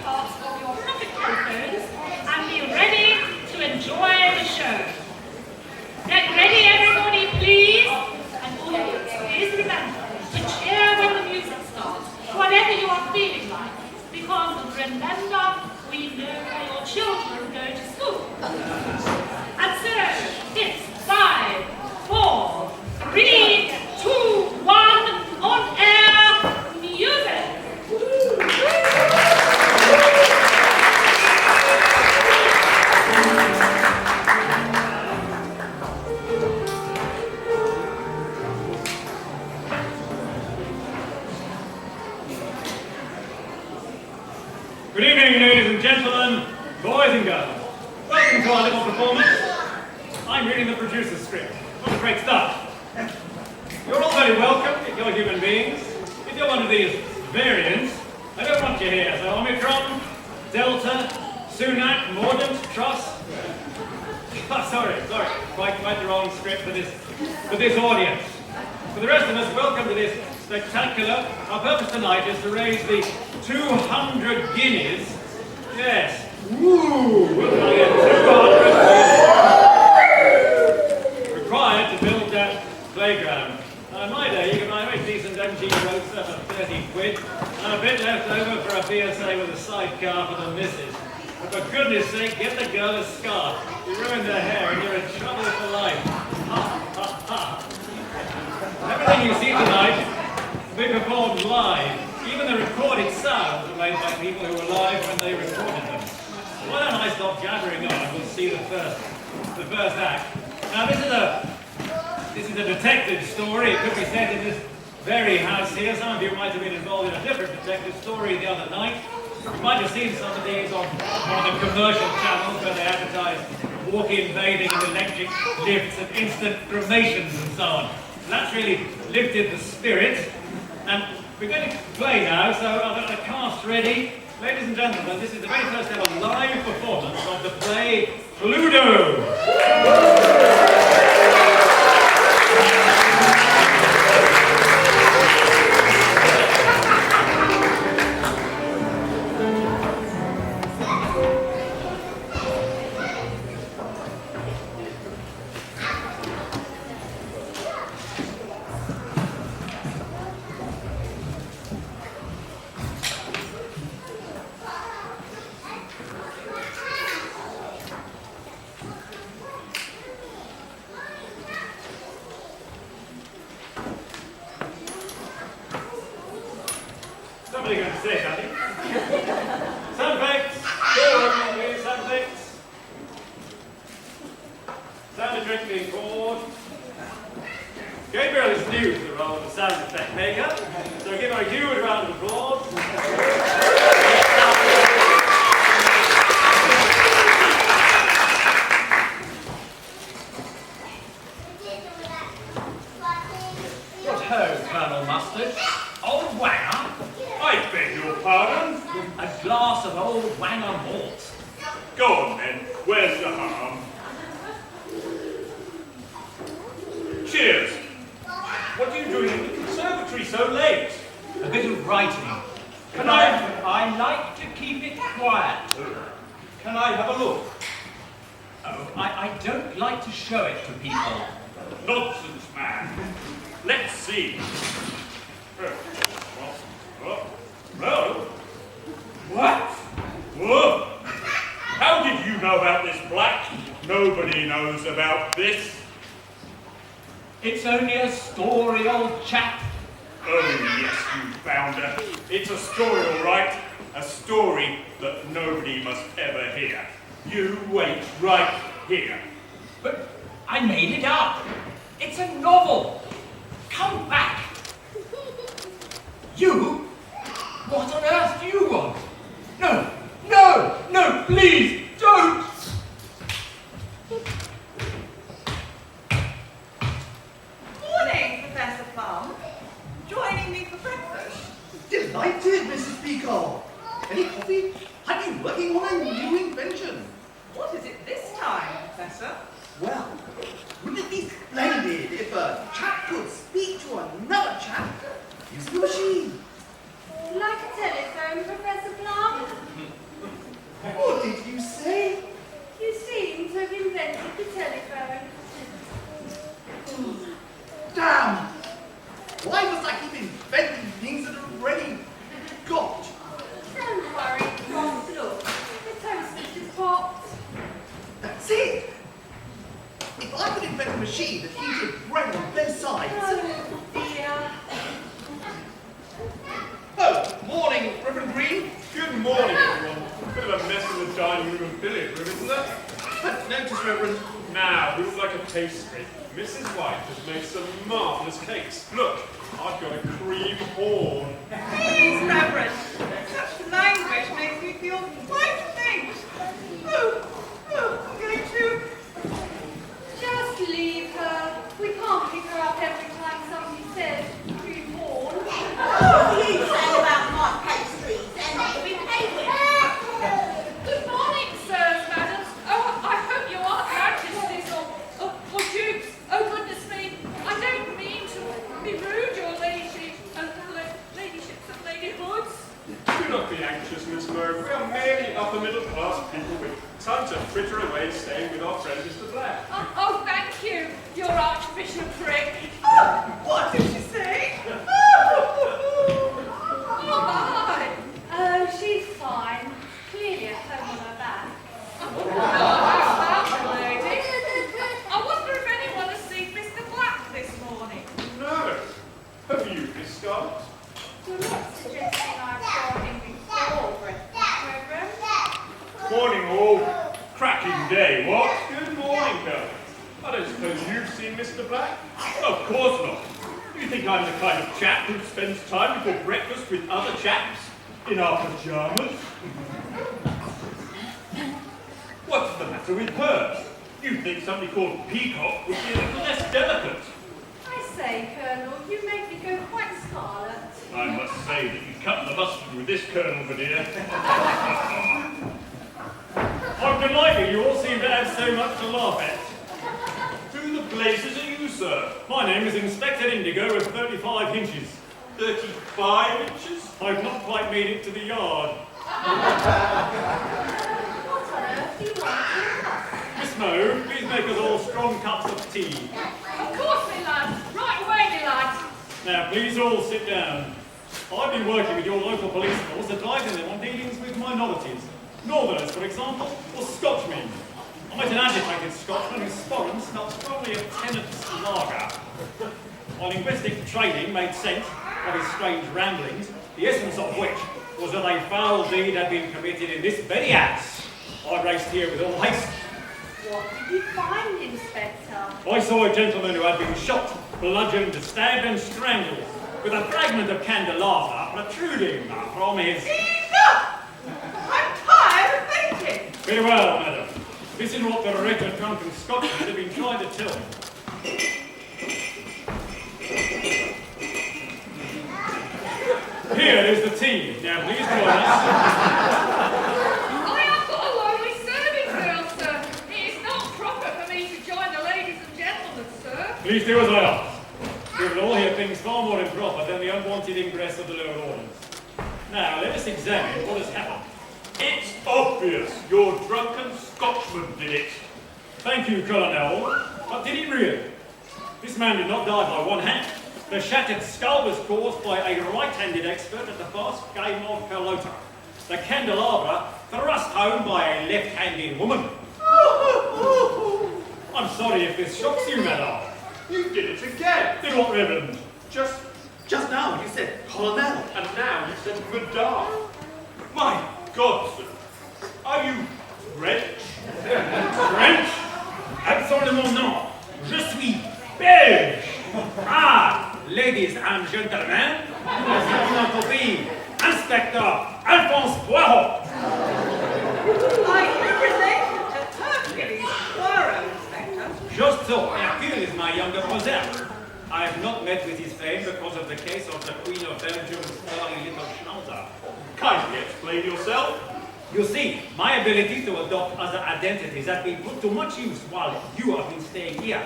parts of your pocket telephones and be ready to enjoy the show. Get ready, everybody, please. And audience, please remember to cheer when the music starts, whatever you are feeling like, because remember, we know where your children go to school. And so, it's 5, 4, 3, 2, 1, on air, music. Good evening, ladies and gentlemen, boys and girls. Welcome to our little performance. I'm reading the producer's script. What a great start. You're all very welcome if you're human beings. If you're one of these variants, I don't want you here. So Omicron, Delta, Sunak, Mordant, Truss. Oh, sorry. Quite the wrong script for this audience. For the rest of us, welcome to this spectacular. Our purpose tonight is to raise the 200 guineas. Yes. Woo! We're going to get 200 guineas. Required to build that playground. Now, in my day, you could buy a very decent MG roadster for 30 quid, and a bit left over for a BSA with a sidecar for the missus. But for goodness sake, get the girl a scarf. You ruined her hair and you're in trouble for life. Ha, ha, ha. Everything you see tonight will be performed live. Even the recorded sounds were made by people who were live when they recorded them. Why don't I stop jabbering on and we'll see the first act. Now this is a detective story. It could be set in this very house here. Some of you might have been involved in a different detective story the other night. You might have seen some of these on one of the commercial channels where they advertise walk-in bathing and electric lifts and instant cremations and so on. So that's really lifted the spirit. And we're going to play now, so I've got the cast ready. Ladies and gentlemen, this is the very first ever live performance of the play Cluedo. Somebody going to say something? Sound effects! Please, sound effects! Sound effect being called. Gabriel is new to the role of a sound effect maker, so give her a huge round of applause. What ho, Colonel Mustard? Old Wanger? I beg your pardon? A glass of old Wanger malt. Go on then, where's the harm? Cheers! What are you doing in the conservatory so late? A bit of writing. I like to keep it quiet. Can I have a look? Oh, I don't like to show it to people. Nonsense, man. Let's see. Well, what? Whoa! How did you know about this black? Nobody knows about this. It's only a story, old chap. Oh, yes, you bounder. It's a story, all right. A story that nobody must ever hear. You wait right here. But I made it up. It's a novel. Come back. You? What on earth do you want? No, please, don't! Morning, Professor Plum. Joining me for breakfast? Delighted, Mrs. Peacock. Any coffee? I've been working on a new invention. What is it this time, Professor? Well, wouldn't it be splendid if a chap could speak to another chap using a machine? Like a telephone, Professor Plum? she that heated bread on both sides. Oh, dear. Oh, morning, Reverend Green. Good morning, everyone. Bit of a mess in the dining room and billiard room, isn't there? Hadn't noticed, Reverend. Now, who would like a pastry? Mrs. White has made some marvellous cakes. Look, I've got a cream horn. Please, Reverend. Such language makes me feel quite faint. I'm going to... Just leave her. We can't pick her up every time somebody says cream horn. What do you say about my pastries? They're not to be paid with. Good morning, sirs, madams. Oh, I hope you aren't majesties or dukes. Oh, goodness me. I don't mean to be rude, your ladyships and ladyhoods. Do not be anxious, Miss Murray. We are merely upper middle class people with time to fritter away staying with our friend Mr. Black. Oh, thank you, your archbishopric. What did she say? Oh, my. Oh, she's fine. Clearly at home on her back. Oh, how's that, lady? I wonder if anyone has seen Mr. Black this morning. No. Have you, Miss Scarlett? You're not suggesting I've saw him before, Reverend? Morning, all. Cracking day, what? Good morning, Colonel. I don't suppose you've seen Mr. Black? Of course not. Do you think I'm the kind of chap who spends time before breakfast with other chaps in our pajamas? What's the matter with her? You'd think somebody called Peacock would be a little less delicate. I say, Colonel, you make me go quite scarlet. I must say that you cut the mustard with this, Colonel, my dear. I'm delighted you all seem to have so much to laugh at. Who the blazes are you, sir? My name is Inspector Indigo with 35 inches. 35 inches? I've not quite made it to the yard. What on earth do you want with us? Miss Moe, please make us all strong cups of tea. Of course, me lads. Right away, me lads. Now, please all sit down. I've been working with your local police force, advising them on dealings with minorities. Northerners, for example, or Scotchmen. I met an agitated Scotchman whose sporran smelled strongly of tenant's lager. My linguistic training made sense of his strange ramblings, the essence of which was that a foul deed had been committed in this very house. I raced here with all haste. What did you find, Inspector? I saw a gentleman who had been shot, bludgeoned, stabbed and strangled, with a fragment of candelabra protruding from his... Enough! I'm tired of fainting. Very well, madam. This is what the wretched drunken Scotchman have been trying to tell me. Here is the tea. Now please join us. I have got a lonely serving girl, sir. It is not proper for me to join the ladies and gentlemen, sir. Please do as I ask. We will all hear things far more improper than the unwanted ingress of the lower orders. Now, let us examine what has happened. It's obvious your drunken Scotchman did it. Thank you, Colonel. But did he really? This man did not die by one hand. The shattered skull was caused by a right-handed expert at the fast game of pelota. The candelabra thrust home by a left-handed woman. I'm sorry if this shocks you, madame. You did it again. Did what, Reverend? Just now you said Colonel. And now you said Madame. My God, sir. Are you French? French? Absolument non. Je suis Belge. Ah, ladies and gentlemen, voici notre pays, Inspector Alphonse Poirot. Are you related to Hercules Poirot, Inspector? Just so, Hercule is my younger brother. I have not met with his fame because of the case of the Queen of Belgium's early little schnauzer. Kindly explain yourself. You see, my ability to adopt other identities has been put to much use while you have been staying here.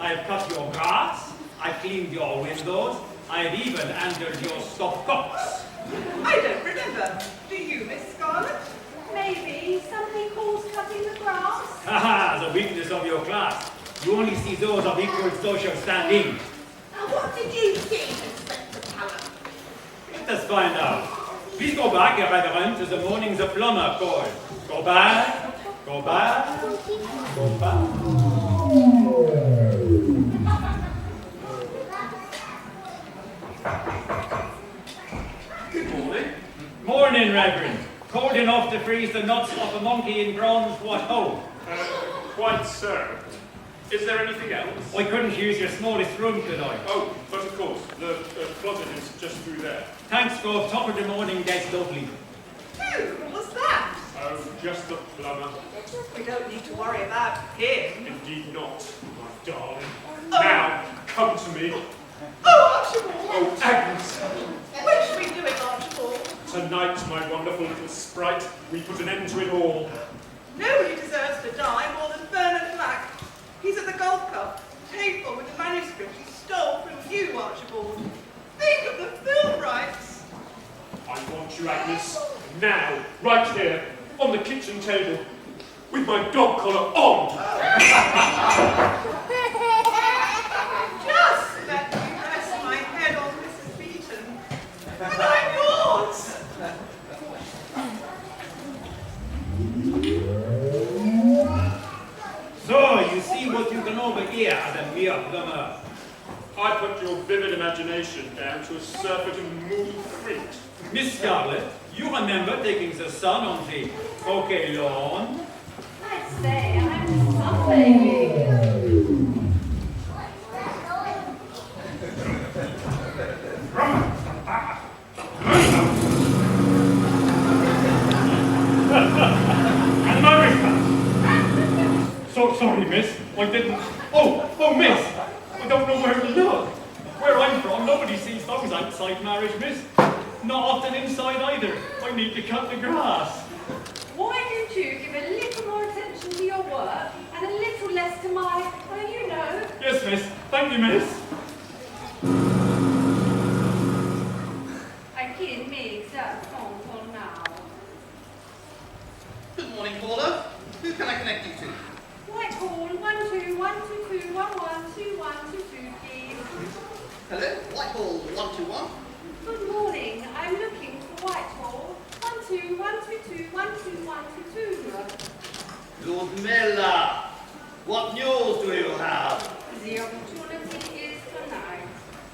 I have cut your grass, I cleaned your windows, I have even handled your stopcocks. I don't remember. Do you, Miss Scarlett? Maybe somebody calls cutting the grass. Haha, the weakness of your class. You only see those of equal social standing. Now, what did you see, Inspector Talon? Let us find out. Please go back, Reverend, to the morning the plumber called. Go back, go back, go back. Good morning. Morning, Reverend. Cold enough to freeze the nuts off a monkey in bronze, what ho? Quite so. Is there anything else? I couldn't use your smallest room, could I? Oh, but of course, the closet is just through there. Thanks, Gov. Top of the morning, that's lovely. Who was that? Oh, just the plumber. We don't need to worry about him. Indeed not, my darling. Now, come to me. Oh, Archibald! Oh, Agnes. What should we do with Archibald? Tonight, my wonderful little sprite, we put an end to it all. Nobody deserves to die more than Bernard Black. He's at the Golf Club, paid for with the manuscript he stole from you, Archibald. Think of the film rights. I want you, Agnes, now, right here, on the kitchen table, with my dog collar on. Just let me rest my head on Mrs. Beeton, and I'm yours. So, you see what you can overhear as a mere plumber. I put your vivid imagination down to a surfeit of mood freak. Miss Scarlett, you remember taking the sun on the croquet lawn? I'd say I'm sunbathing. And my wristband. So sorry, miss. I didn't. Oh, miss. I don't know where to look. Where I'm from, nobody sees those outside marriage, miss. Not often inside either. I need to cut the grass. Why don't you give a little more attention to your work and a little less to my, well, you know. Yes, miss. Thank you, miss. I can't make that phone call now. Good morning, caller. Who can I connect you to? Whitehall 12122112122, please. Hello, Whitehall 121. Good morning. I'm looking for Whitehall 12122122122. Lord Miller, what news do you have? The opportunity is tonight.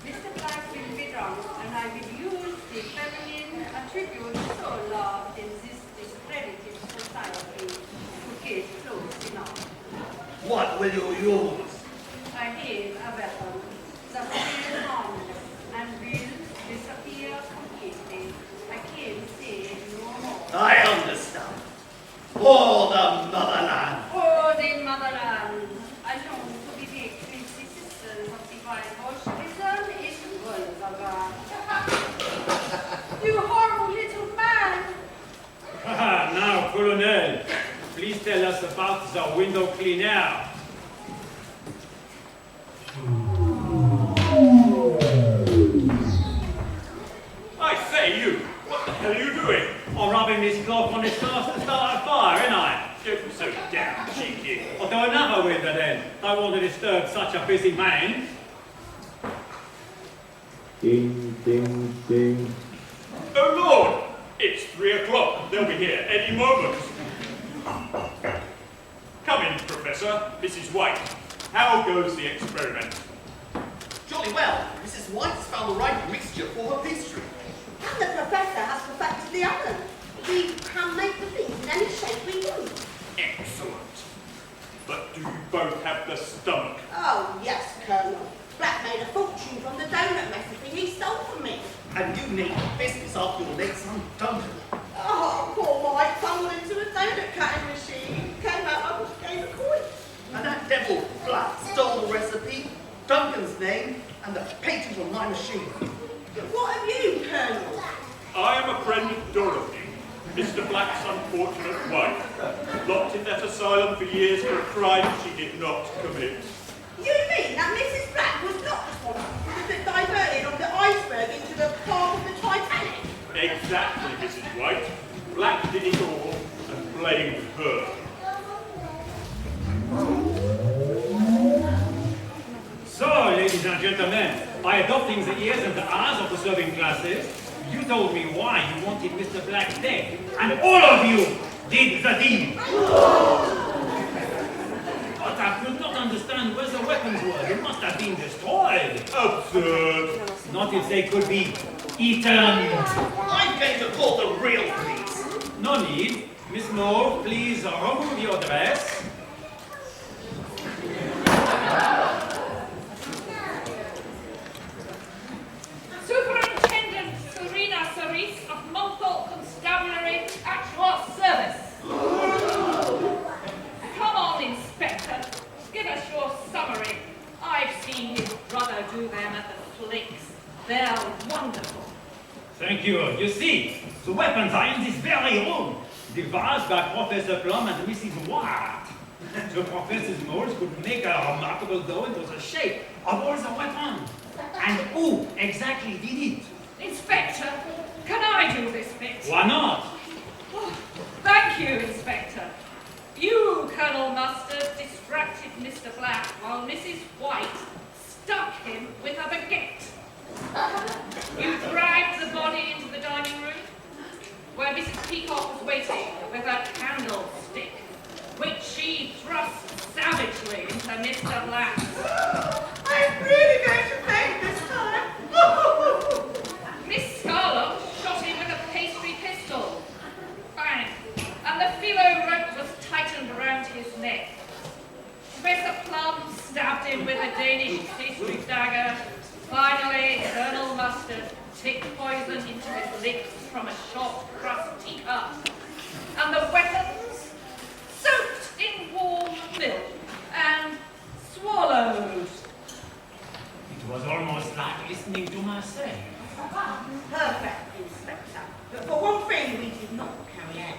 Mr. Black will be drunk, and I will use the feminine attributes so loved in this discredited society to get close enough. What will you use? I have a weapon that is harmless and will disappear completely. I can't say no more. I understand. For the motherland. Oh, the motherland! I long to be made with the sisters of divine Bolshevism in Volga. You horrible little man! Haha, now, Colonel, please tell us about the window cleaner. I say, you, what the hell are you doing? I'm rubbing this cloth on his glass to start a fire, ain't I? Don't be so damn cheeky. I'll do another window then. Don't want to disturb such a busy man. Ding, ding, ding. Oh, Lord! It's 3 o'clock. They'll be here any moment. Come in, Professor. Mrs. White. How goes the experiment? Jolly well. Mrs. White has found the right mixture for her pastry. And the professor has perfected the oven. We can make the things in any shape we want. Excellent. But do you both have the stomach? Oh, yes, Colonel. Black made a fortune from the donut recipe he stole from me. And you made business after your late son, Duncan. Oh, poor Mike tumbled into a donut cutting machine. Came out and gave a coin. And that devil Black stole the recipe, Duncan's name, and the patent on my machine. What have you, Colonel? I am a friend of Dorothy, Mr. Black's unfortunate wife, locked in that asylum for years for a crime she did not commit. You mean that Mrs. Black was not responsible for the diverting of the iceberg into the path of the Titanic? Exactly, Mrs. White. Black did it all and blamed her. So, ladies and gentlemen, by adopting the ears and the eyes of the serving classes, you told me why you wanted Mr. Black dead, and all of you did the deed. But I could not understand where the weapons were. They must have been destroyed. Absurd. Not if they could be eaten. I'm going to call the real police. No need. Miss Moore, please remove your dress. Superintendent Serena Cerise of Monthorpe Constabulary at your service. Come on, Inspector. Give us your summary. I've seen his brother do them at the flicks. They're wonderful. Thank you. You see, the weapons are in this very room, devised by Professor Plum and Mrs. Watt. The professor's molds could make a remarkable dough into the shape of all the weapons. And who exactly did it? Inspector, can I do this bit? Why not? Oh, thank you, Inspector. You, Colonel Mustard, distracted Mr. Black while Mrs. White stuck him with a baguette. You dragged the body into the dining room, where Mrs. Peacock was waiting with a candlestick, which she thrust savagely into Mr. Black. I'm really going to faint this time. Miss Scarlett shot him with a pastry pistol. Bang! And the phyllo rope was tightened around his neck. Professor Plum stabbed him with a Danish pastry dagger. Finally, Colonel Mustard ticked poison into his lips from a short crust teacup. And the weapons soaked in warm milk and swallowed. It was almost like listening to myself. Perfect, Inspector. But for one thing, we did not carry out.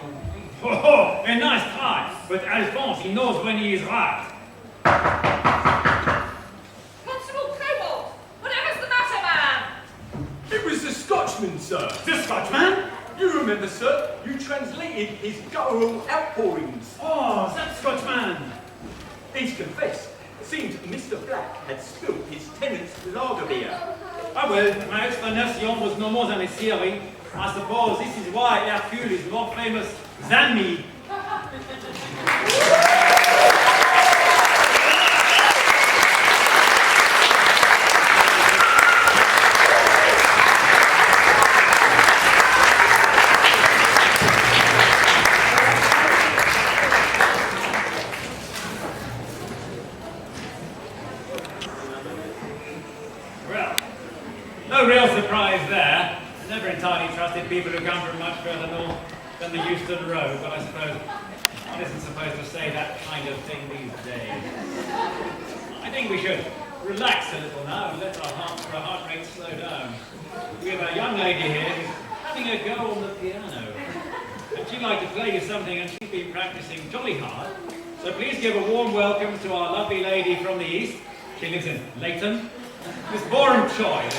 Oh, a nice try, but Alphonse, he knows when he is right. Constable Cobalt, whatever's the matter, man? It was the Scotchman, sir. The Scotchman? You remember, sir, you translated his guttural outpourings. Oh, that Scotchman. He's confessed. It seems Mr. Black had spilt his tenant's lager beer. Ah well, my explanation was no more than a theory. I suppose this is why Hercule is more famous than me. Well, no real surprise there. I never entirely trusted people who come from much further north than the Euston Road, but I suppose one isn't supposed to say that kind of thing these days. I think we should relax a little now and let our heart rate slow down. We have a young lady here who's having a go on the piano. And she'd like to play you something, and she's been practicing jolly hard. So please give a warm welcome to our lovely lady from the east. She lives in Leighton. Miss Borum Choi.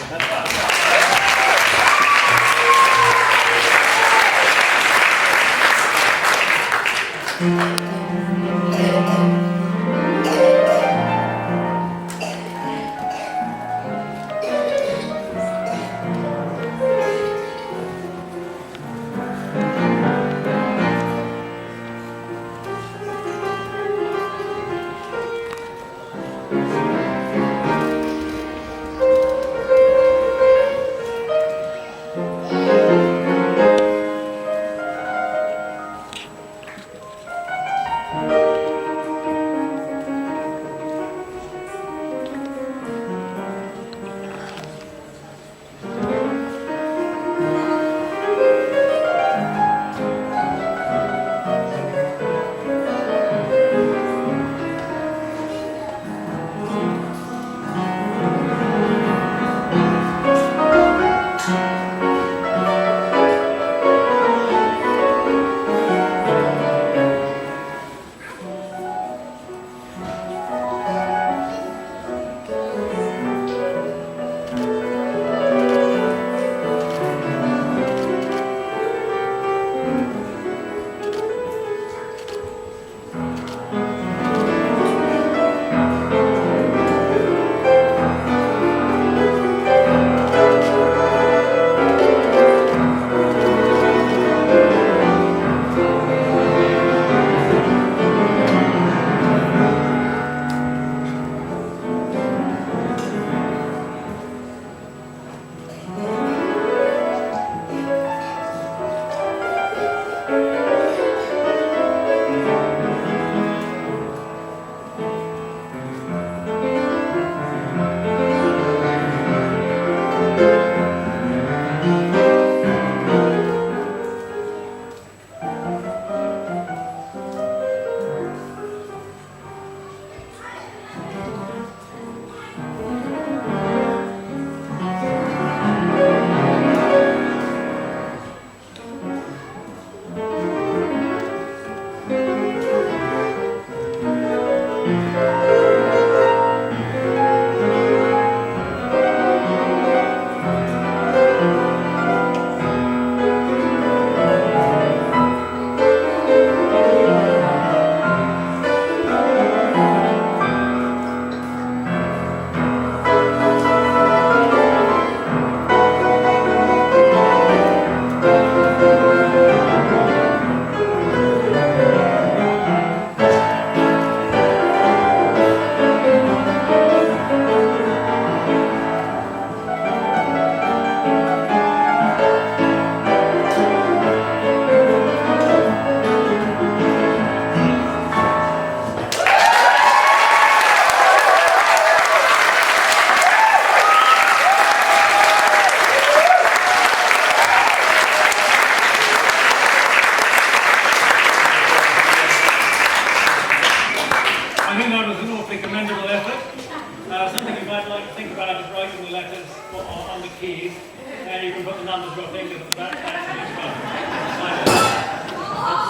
keys, and you can put the numbers of your fingers at the back of each one.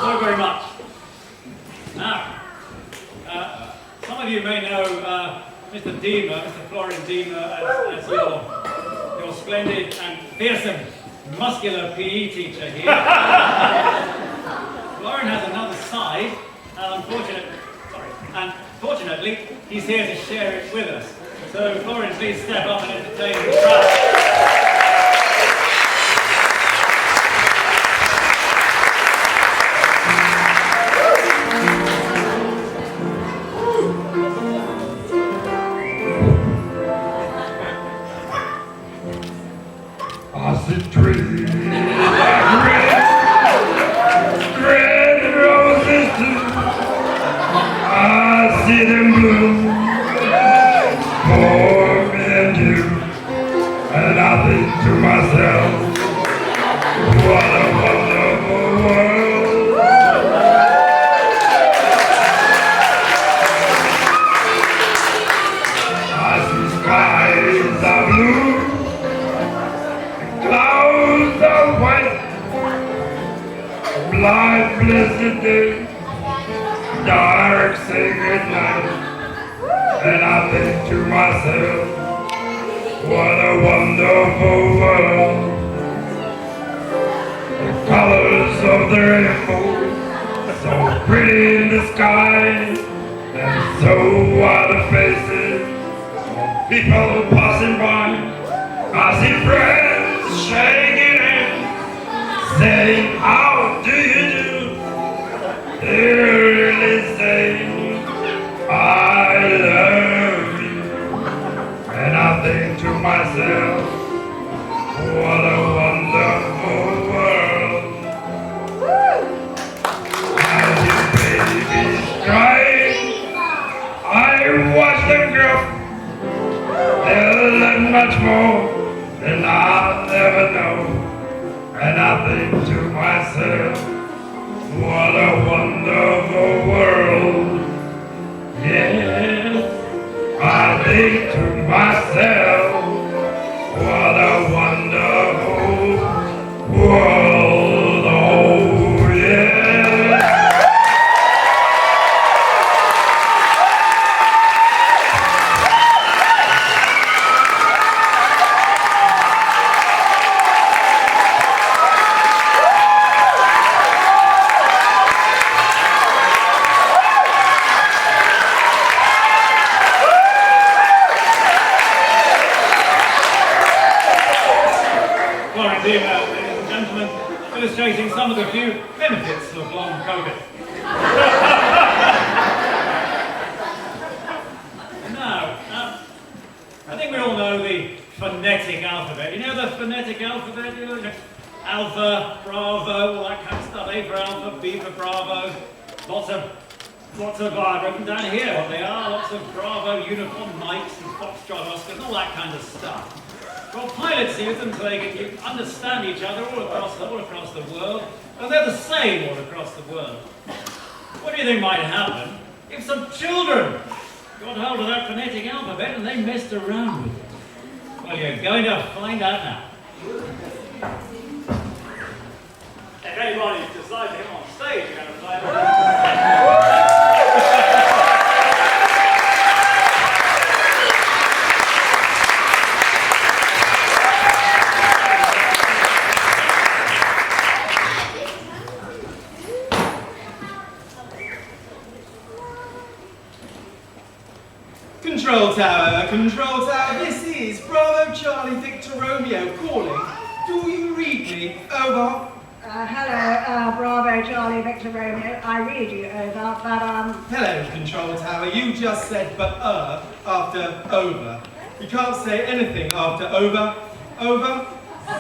So very much. Now, some of you may know Mr. Deemer, Mr. Florin Deemer, as your splendid and fearsome, muscular PE teacher here. Florin has another side, and fortunately, he's here to share it with us. So, Florin, please step up and entertain the crowd. Acid trees, red roses too. I see them bloom for me and you, and I think to myself, what a wonderful world. I see skies of blue, clouds of white, blind blessed day, dark sacred night, and I think to myself, what a wonderful world. The colors of the rainbow, so pretty in the sky, and so are the faces of people passing by. I see friends shaking hands, saying, how do you do? They're really saying, I love you. And I think to myself, what a wonderful world. As these babies crying, I watch them grow. They'll learn much more than I'll never know. And I think to myself, what a wonderful world. Yes, I think to myself, what a wonderful world. Oh, yeah. Ladies and gentlemen, illustrating some of the few benefits of long COVID. Now, I think we all know the phonetic alphabet. You know the phonetic alphabet? You know, Alpha, Bravo, all that kind of stuff. A for Alpha, B for Bravo. Lots of I've written down here what they are. Lots of Bravo uniform mics and Foxtrot Oscars, all that kind of stuff. Well, pilots use them so they can understand each other all across the world, and they're the same all across the world. What do you think might happen if some children got hold of that phonetic alphabet and they messed around with it? Well, you're going to find out now. If anybody decides to come on stage, you're going to find out. Control Tower, this is Bravo Charlie Victor Romeo calling. Do you read me? Over. Hello, Bravo Charlie Victor Romeo. I read you, over, but Hello, Control Tower. You just said but after over. You can't say anything after over. Over.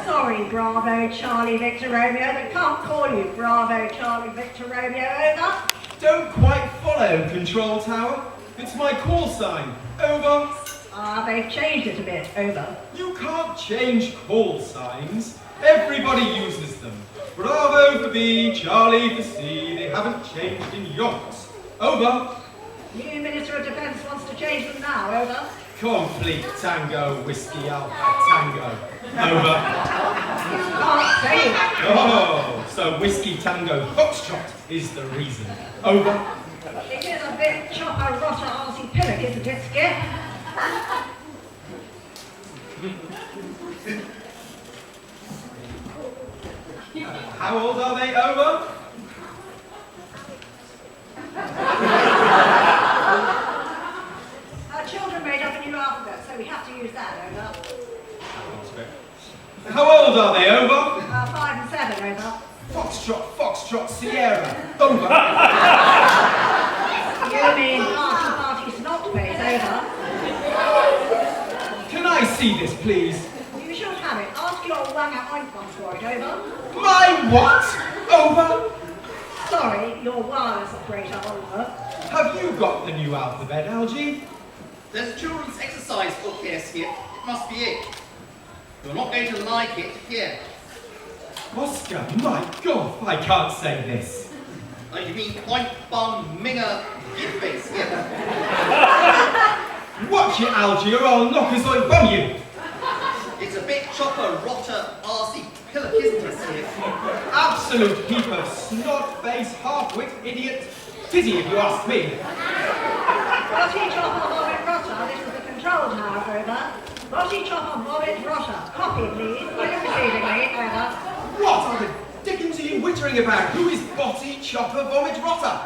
Sorry, Bravo Charlie Victor Romeo, but can't call you Bravo Charlie Victor Romeo, over. Don't quite follow, Control Tower. It's my call sign. Over. They've changed it a bit, over. You can't change call signs. Everybody uses them. Bravo for B, Charlie for C. They haven't changed in yonks. Over. New Minister of Defence wants to change them now, over. Complete tango, whiskey alpha, tango. Over. Can't say that. Oh, so whiskey tango foxtrot is the reason. Over. It is a bit chopper rotter arsey pillock, isn't it, Skip? How old are they? Over. Our children made up a new alphabet, so we have to use that, over. How old are they? Over. 5 and 7, over. Foxtrot, Foxtrot, Sierra. Over. You mean party snot face, over. Can I see this, please? You should have it. Ask your wanger ointment for it, over. My what? Over. Sorry, your wireless operator, over. Have you got the new alphabet, Algie? There's a children's exercise book here, Skip. It must be it. You're not going to like it. Here. Oscar, my God, I can't say this. Oh, you mean oink bum minger git face, Skip? Watch it, Algie, or I'll knock us oink bum you. It's a bit chopper, rotter, arsey pillock, isn't it, Skip? Absolute heap of snot-faced, half-wit idiot. Pity if you ask me. Botty chopper vomit rotter, this is the control tower, over. Botty chopper vomit rotter. Copy, please. Are you receiving me, over? What are the dickens are you wittering about? Who is Botty Chopper Vomit Rotter?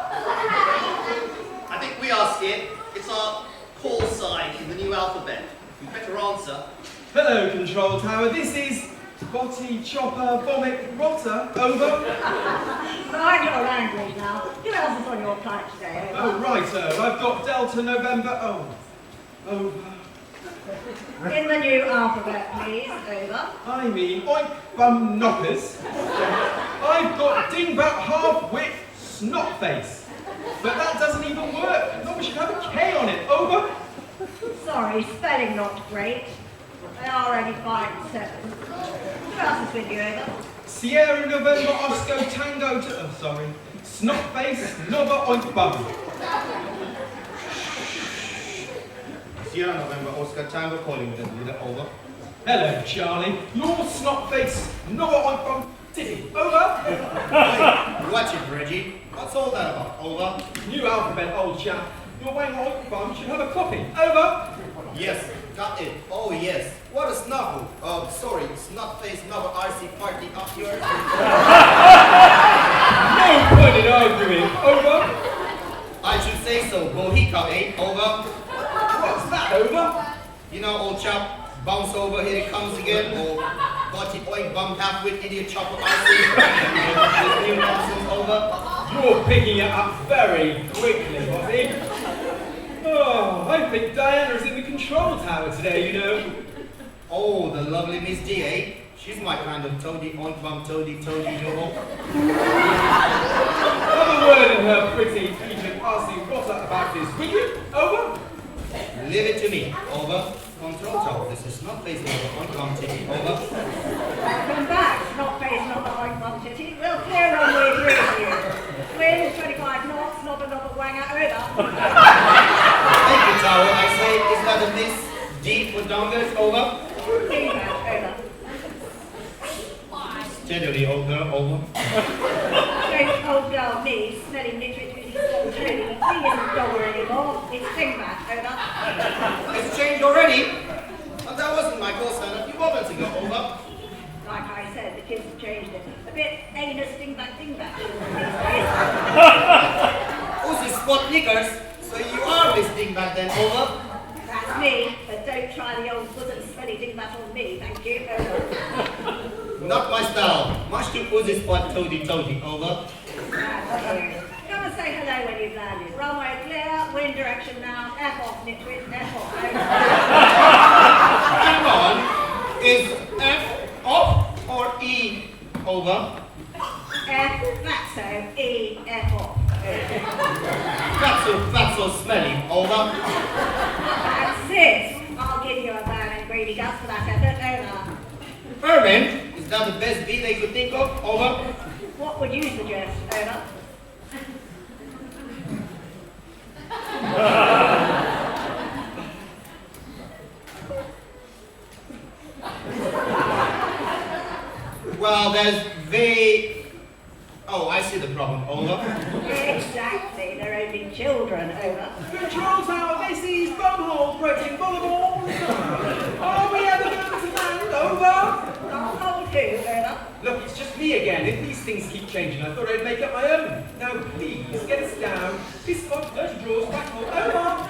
I think we are, Skip. It's our call sign in the new alphabet. You better answer. Hello, Control Tower. This is Botty Chopper Vomit Rotter. Over. Mind your language now. Who else is on your flight today, over? Oh, righto. I've got Delta November. Oh. Over. In the new alphabet, please, over. I mean, oink bum knockers. I've got dingbat half-wit snot face. But that doesn't even work. No, we should have a K on it. Over. Sorry, spelling not great. They are only 5 and 7. Who else is with you, over? Sierra November Oscar Tango to... Oh, sorry. Snot face, nova oink bum. Sierra November Oscar Tango calling with a leader, over. Hello, Charlie. Your snot face, nova oink bum. Titty. Over. Hey, watch it, Reggie. What's all that about? Over. New alphabet, old chap. Your wang oink bum should have a copy. Over. Yes, got it. Oh, yes. What a snuffle. Sorry, snot face, another RC party up here. No point in arguing. Over. I should say so. Bohica, eh? Over. What's that, over? You know, old chap, bounce over, here it comes again. Or body oink bum half with idiot chopper RC. This new nonsense, over. You're picking it up very quickly, Bobby. Oh, I think Diana's in the control tower today, you know. Oh, the lovely Miss D, eh? She's my kind of toady, oink bum, toady, you know. Have a word in her pretty, even arsey rotter about this, will you? Over? Leave it to me. Over. Control tower. This is not facing over. Oink bum titty. Over. Welcome back, snot face, not the oink bum titty. We'll clear runway 3 for you. Wind 25 knots, not a wanger, over. Thank you, tower. I say, is that a Miss D for dongers? Over. Over. Steadily, old girl. Over. Don't old girl me, smelling literate with his old Tony. He isn't dogger anymore. It's Dingbat, over. It's changed already. But that wasn't my call sign a few moments ago. Over. Like I said, the kids have changed it. A bit anus dingbat. Who's this spot knickers? So you are Miss Dingbat then, over? That's me, but don't try the old bosom smelly dingbat on me, thank you, over. Not my style. Much too pussy spot toady, over. Come and say hello when you've landed. Runway clear, wind direction now, F off, nitwit, F off, over. Hang on. Is F off or E over? F, fatso, E, F off. Fatso smelly, over. That's it. I'll give you a bone and greedy guts for that effort, over. Ferment? Is that the best B they could think of? Over. What would you suggest, over? with children, over. Control tower, this is Bumhole, protein volleyball. Are we ever going to land, over? Bumhole 2, over. Look, it's just me again. If these things keep changing, I thought I'd make up my own. Now, please, get us down. This spot, dirty drawers, Blackhole, over.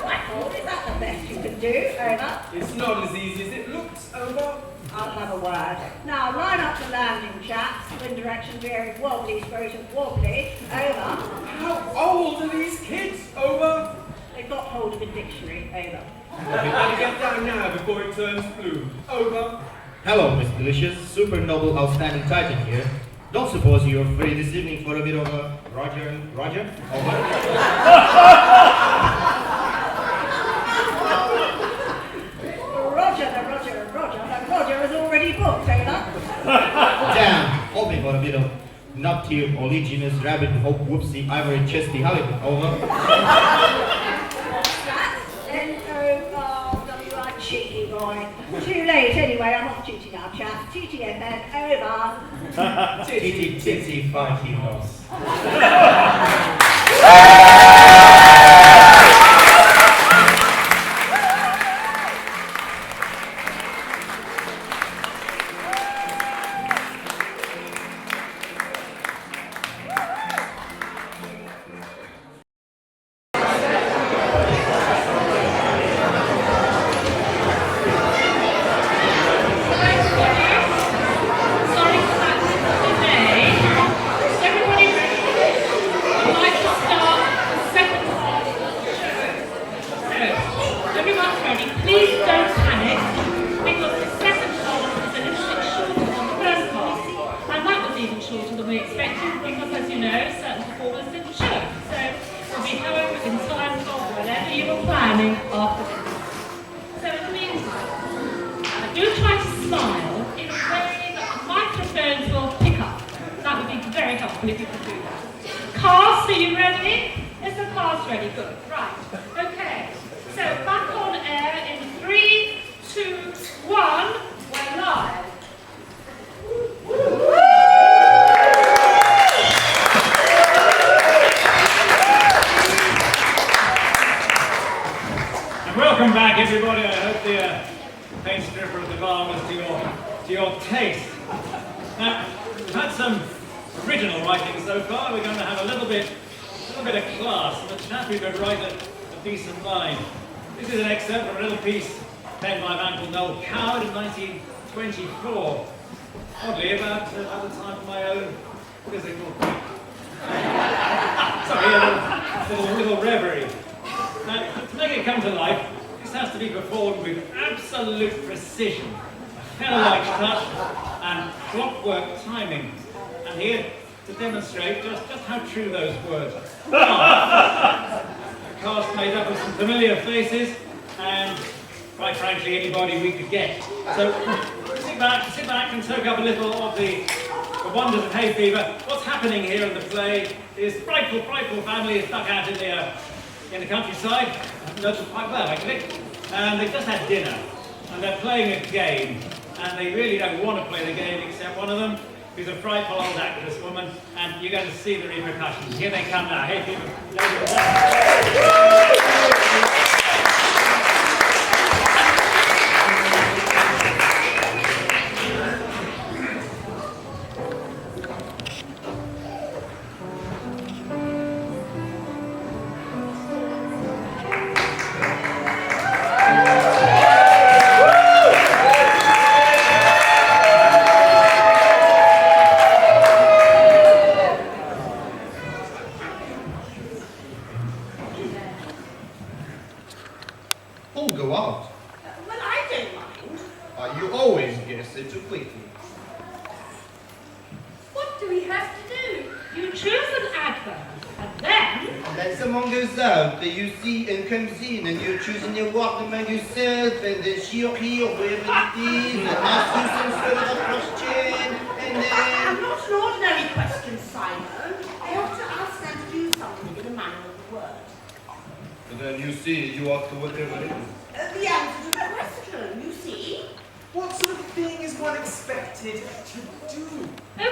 Blackhole, is that the best you can do, over? It's not as easy as it looks, over. I'll have a word. Now, line up the landing, chaps. Wind direction veering wobbly, scrotum wobbly, over. How old are these kids, over? They've got hold of a dictionary, over. We better get down now before it turns blue, over. Hello, Miss Delicious, super noble, outstanding Titan here. Don't suppose you're free this evening for a bit of a Roger? Over. Roger is already booked, over. Damn, hoping for a bit of nut-tier, oleaginous, rabbit, hope, whoopsie, ivory, chesty, halibut, over. What's that? N-O-R-W-I, cheeky boy. Too late anyway, I'm off duty now, chap. TTFN, over. Titty, 5 kilos. True those words are. A cast made up of some familiar faces and, quite frankly, anybody we could get. So sit back and soak up a little of the wonders of hay fever. What's happening here in the play is frightful family is stuck out in the countryside. Nurtured quite well, actually. And they've just had dinner and they're playing a game. And they really don't want to play the game except one of them. Who's a frightful old actress woman, and you're going to see the repercussions. Here they come now. Hey, people.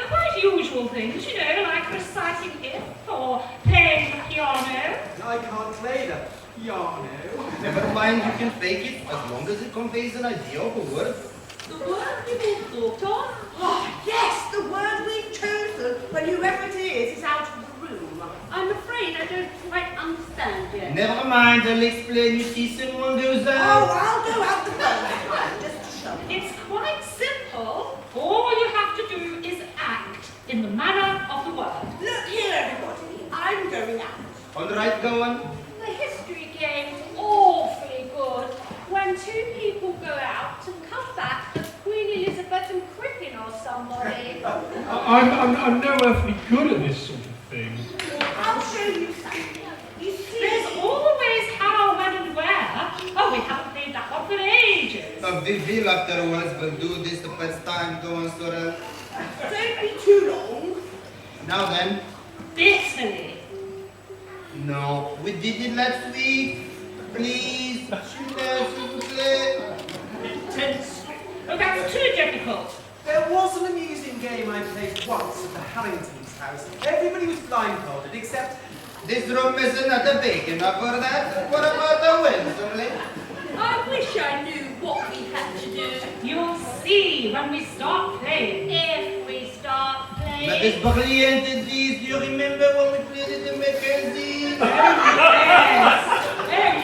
Quite usual things, you know, like reciting if or playing the piano. I can't play the piano. Never mind, you can fake it as long as it conveys an idea of a word. The word we've all thought of? Oh, yes, the word we've chosen, but whoever it is out of the room. I'm afraid I don't quite understand yet. Never mind, I'll explain. You see, someone goes out. Oh, I'll go out the first time, just to show you. It's quite simple. All you have to do is act in the manner of the word. Look here, everybody. I'm going out. All right, go on. The history game's awfully good. When two people go out and come back as Queen Elizabeth and Crippen or somebody. I'm no earthly good at this sort of thing. I'll show you something. You see, There's always how, when, and where. Oh, we haven't played that one for ages. We will afterwards. We'll do this the first time. Go on, Sorrel. don't be too long. Now then. Bitterly. No, we did it last week. Please, s'il vous plaît. Intensely. Oh, that's too difficult. There was an amusing game I played once at the Harrington's house. Everybody was blindfolded except... This room is another big enough for that. What about the Winsomely? I wish I knew what we had to do. You'll see when we start playing. If we start playing. But this brilliant indeed. Do you remember when we played at the Mackenzie? Oh,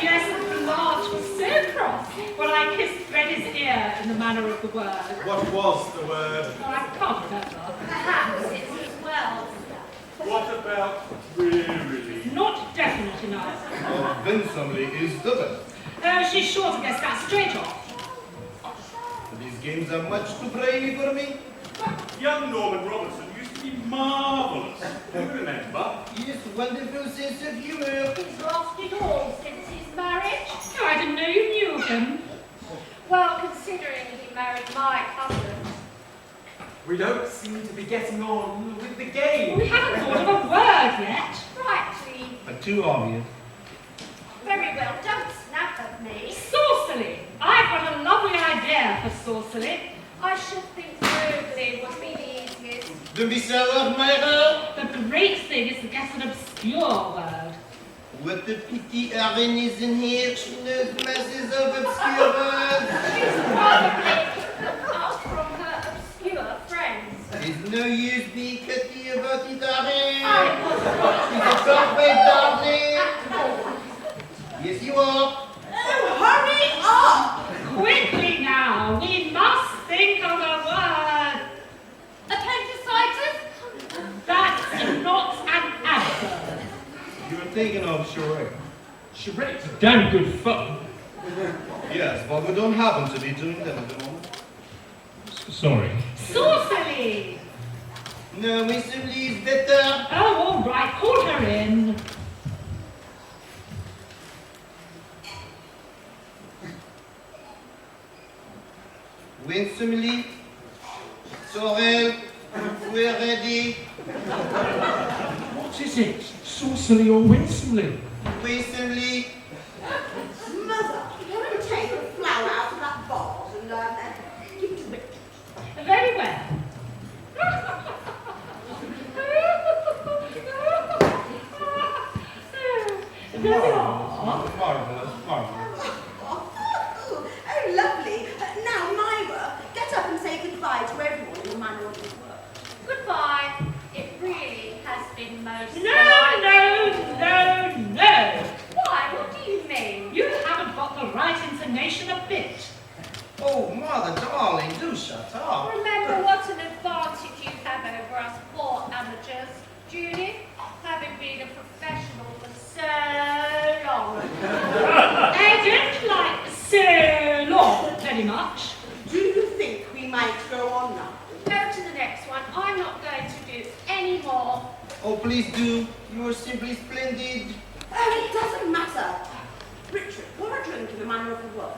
yes, Blanche was so cross when I kissed Freddie's ear in the manner of the word. What was the word? Oh, I can't remember. Perhaps it's as well. What about wearily? Not definite enough. Oh, Winsomely is the best. Oh, she's sure to guess that straight off. These games are much too brainy for me. Young Norman Robertson used to be marvellous. Do you remember? Yes, wonderful sense of humour. He's lost it all since his marriage. Oh, I didn't know you knew him. Well, considering he married my cousin. We don't seem to be getting on with the game. We haven't thought of a word yet. Right, Lee. Too obvious. Very well, don't snap at me. Saucily. I've got a lovely idea for saucily. I should think Rosalie would be the easiest. Don't be so off, my girl. The great thing is to guess an obscure word. What a pity Erin isn't here. She knows masses of obscure words. She's probably out from her obscure friends. There's no use being catty about it, Erin. I was She's a perfect darling. Yes, you are. Oh, hurry up! Quickly now, we must think of a word. Appendicitis? That's not an adverb. You're taking off charade. Charade's damn good fun. Yes, but we don't happen to be doing them at the moment. Sorry. Saucily. No, Winsomely is better. Oh, all right, call her in. Winsomely, Sorrel, we're ready. What is it? Saucily or winsomely? Winsomely. Mother, why don't you take the flour out of that vase and give it to me? Very well. There we are. Marvelous, marvelous. Oh, lovely. Now, Myra, get up and say goodbye to everyone in the manner of your work. Goodbye. It really has been most No. Why? What do you mean? You haven't got the right intonation a bit. Oh, mother darling, do shut up. Remember what an advantage you have over us poor amateurs, Judy, having been a professional for so long. I don't like so long very much. Do you think we might go on now? Go to the next one. I'm not going to do any more. Oh, please do. You are simply splendid. Oh, it doesn't matter. Richard, pour a drink in the manner of the word.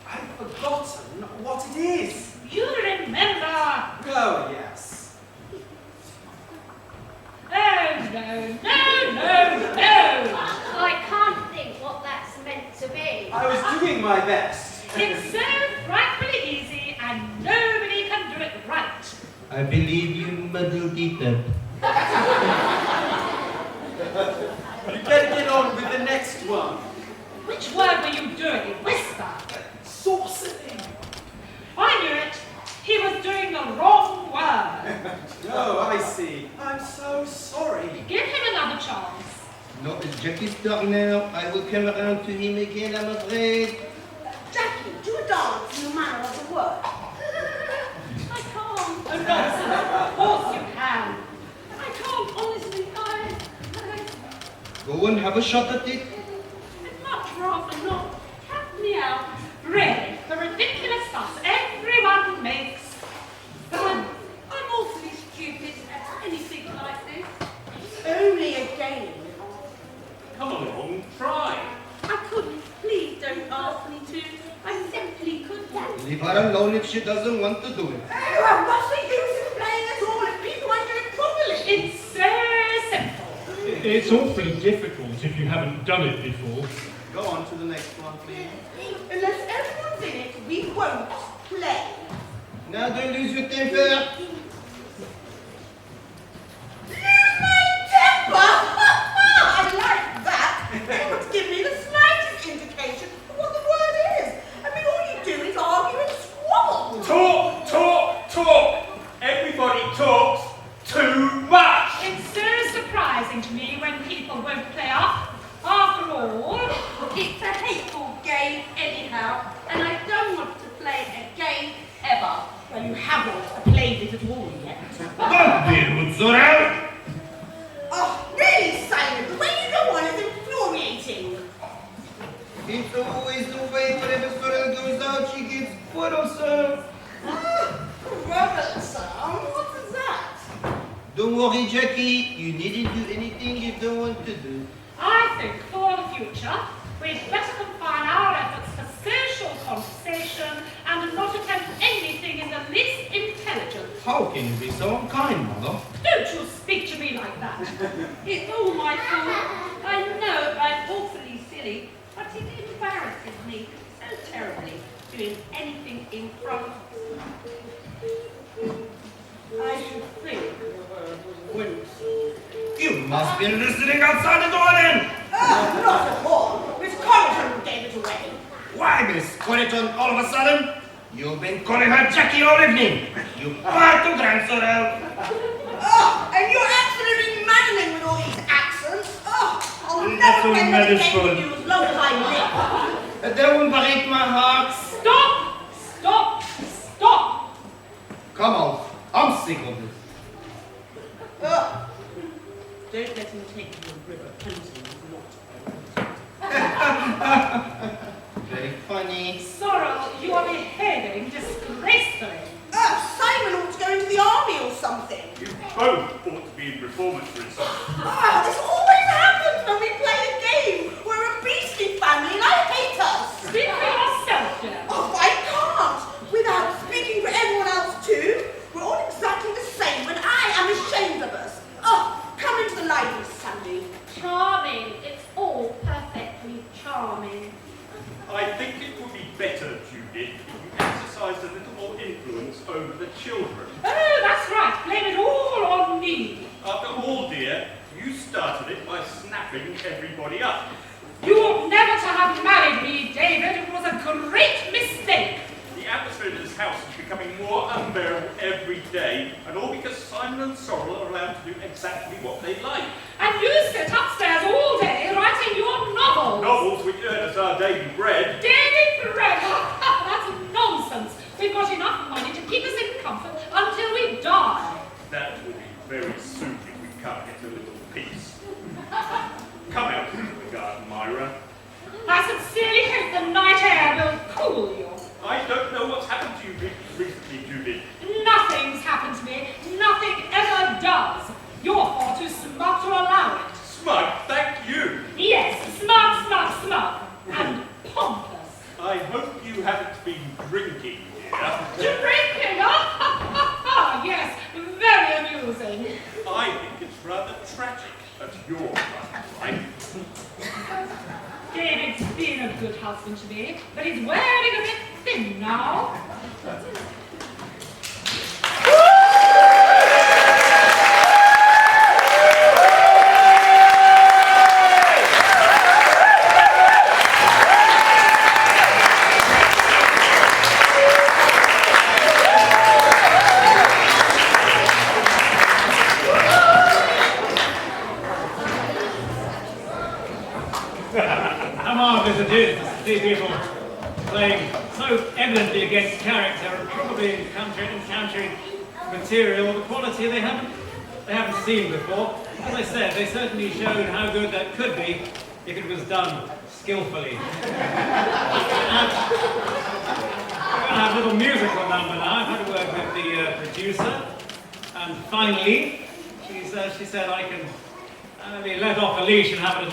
I've forgotten what it is. You remember. Oh, yes. Oh, no. I can't think what that's meant to be. I was doing my best. It's so frightfully easy and nobody can do it right. I believe you muddled it up. You better get on with the the next one. Which word were you doing? Whisper. Sorcery. I knew it. He was doing the wrong word. Oh, I see. I'm so sorry. Give him another chance. Not as Jackie's done now. I will come around to him again, I'm afraid. Jackie, do a dance in the manner of the word. I can't. Oh, nonsense. Of course you can. I can't, honestly. Go and have a shot at it. I'd much rather not. Help me out. Really, the ridiculous fuss everyone makes. I'm awfully stupid at anything like this. Only a game. Come along, try. I couldn't. Please don't ask me to. I simply couldn't. Leave her alone if she doesn't want to do it. Oh, what's the use in playing at all if people aren't doing it properly? It's so simple. It's awfully difficult if you haven't done it before. Go on to the next one, please. Unless everyone's in it, we won't play. Now don't lose your temper. Lose my temper? I like that. Anyone to give me the slightest indication of what the word is. I mean, all you do is argue and squabble. Talk, talk, talk. Everybody talks too much. It's so surprising to me when people won't play up. After all, It's a hateful game anyhow, and I don't want to play a game ever. Well, you haven't played it at all yet. Don't be rude, Sorrel. Oh, really, Simon? The way you go on is infuriating. It's always the way whenever Sorrel goes out, she gets put on some. Brother, Sam, what is that? Don't worry, Jackie. You needn't do anything you don't want to do. I think for the future, we'd better confine our efforts to social conversation and not attempt anything in the least intelligent. How can you be so unkind, Mother? Don't you speak to me like that. It's all my fault. I know I'm awfully silly, but it embarrasses me so terribly doing anything in front. I should think the word was wincing. You must be listening outside the door then. Oh, not at all. Miss Corrigan gave it away. Why, Miss Corrigan, all of a sudden? You've been calling her Jackie all evening. You far too grand, Sorrel. Oh, and you're absolutely maddening with all these accents. Oh, I'll never That's play all another matters game for- with you as long as I live. That won't break my heart. Stop! Stop! Stop! Come on. I'm sick of this. Oh. Don't let him take you a river. Tempting is not. Very funny. Sorrel, you are behaving disgracefully. Oh, Simon ought to go into the army or something. You both ought to be in reformatories. Ah, this always happens when we play a game. We're a beastly family and I hate us. Speak for yourself, dear. Oh, I can't. Without speaking for everyone else too. We're all exactly the same and I am ashamed of us. Oh, come into the library, Sandy. Charming. It's all perfectly charming. I think it would be better, Judith, if you exercised a little more influence over the children. Oh, that's right. Blame it all on me. After all, dear, you started it by snapping everybody up. You ought never to have married me, David. It was a great mistake. The atmosphere in this house is becoming more unbearable every day, and all because Simon and Sorrel are allowed to do exactly what they like. And you sit upstairs all day writing your novels. Novels which earn us our daily bread. Daily bread. That's nonsense. We've got enough money to keep us in comfort until we die. That will be very soon if we can't get a little peace. Come out into the garden, Myra. I sincerely hope the night air will cool you. I don't know what's happened to you recently, Judith. Nothing's happened to me. Nothing ever does. You're far too smug to allow it. Smug, thank you. Yes, smug, smug, smug. And pompous. I hope you haven't been drinking, dear. Drinking? Yes, very amusing. I think it's rather tragic that you're right. David's been a good husband to me, but he's wearing a bit thin now. How marvellous it is to see people playing so evidently against character and probably encountering material of a quality they haven't seen before. As I said, they certainly showed how good that could be if it was done skillfully. We're going to have a little musical number now. I've had to work with the producer, and finally, she said I can maybe let off the leash and have a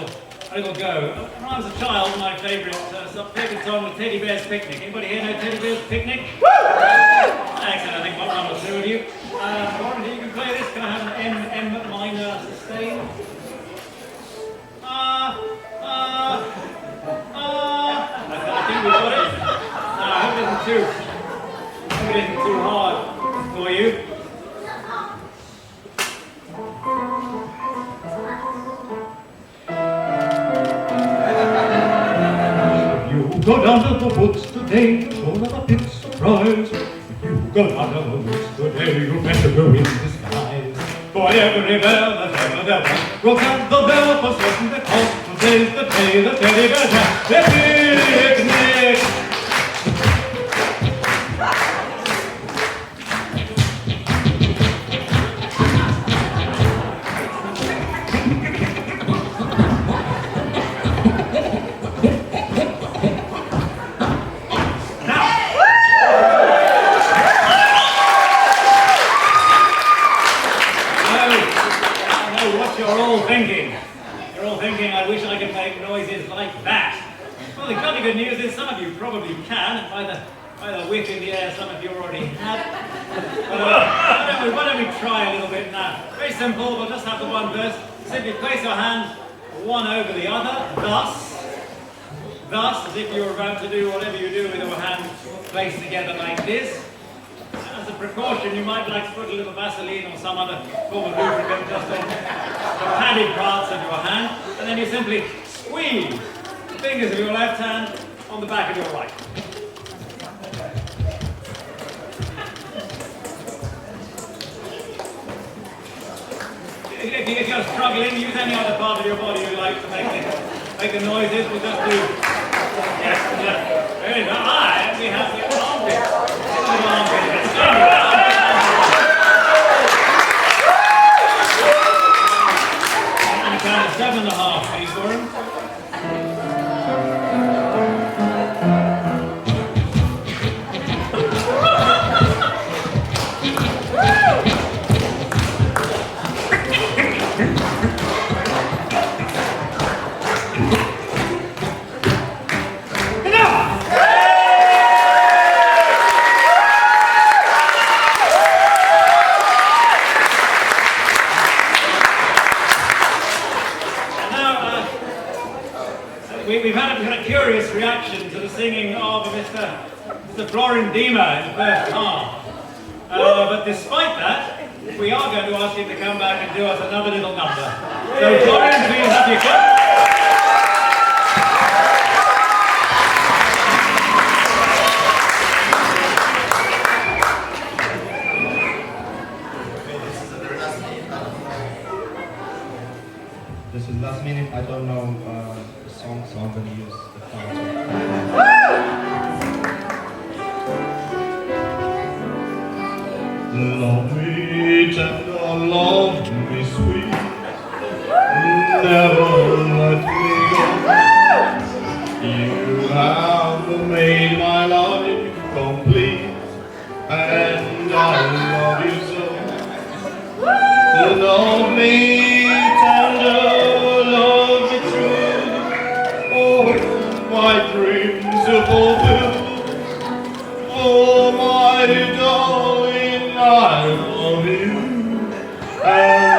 little go. When I was a child, my favourite song was Teddy Bear's Picnic. Anybody here know Teddy Bear's Picnic? Woo! Excellent, I think one or two of you. Warren, you can play this. Can I have an M minor sustain? I think we've got it. I hope it isn't too hard for you. You go down to the woods today, you'll have a big surprise. If you go down to the woods today, you better go in disguise. For every bell that ever will sound the bell for certain, because today's the day the teddy bears have their picnic. You're all thinking, I wish I could make noises like that. Well, the kind of good news is some of you probably can, by the whip in the air some of you already have. But why don't we try a little bit now? Very simple, we'll just have the one verse. Simply place your hand one over the other, thus, as if you were about to do whatever you do with your hands placed together like this. As a precaution, you might like to put a little Vaseline or some other form of lubricant just on the padded parts of your hand, and then you simply squeeze the fingers of your left hand on the back of your right. If you're struggling, use any other part of your body you like to make the noises. We'll just do. Yes. Very nice. We have the armpit. And count 7.5, please, Warren. We've had a curious reaction to the singing of Mr. Florin Dima in the first half. But despite that, we are going to ask him to come back and do us another little number. So Florin, please have your cup. This is last minute, I don't know the song, so I'm going to use the phone. Love me tender, love me sweet, never let me go. You have made my life complete, and I love you so. Love me tender, love me true, oh, my dreams are fulfilled, oh, my darling, I love you, and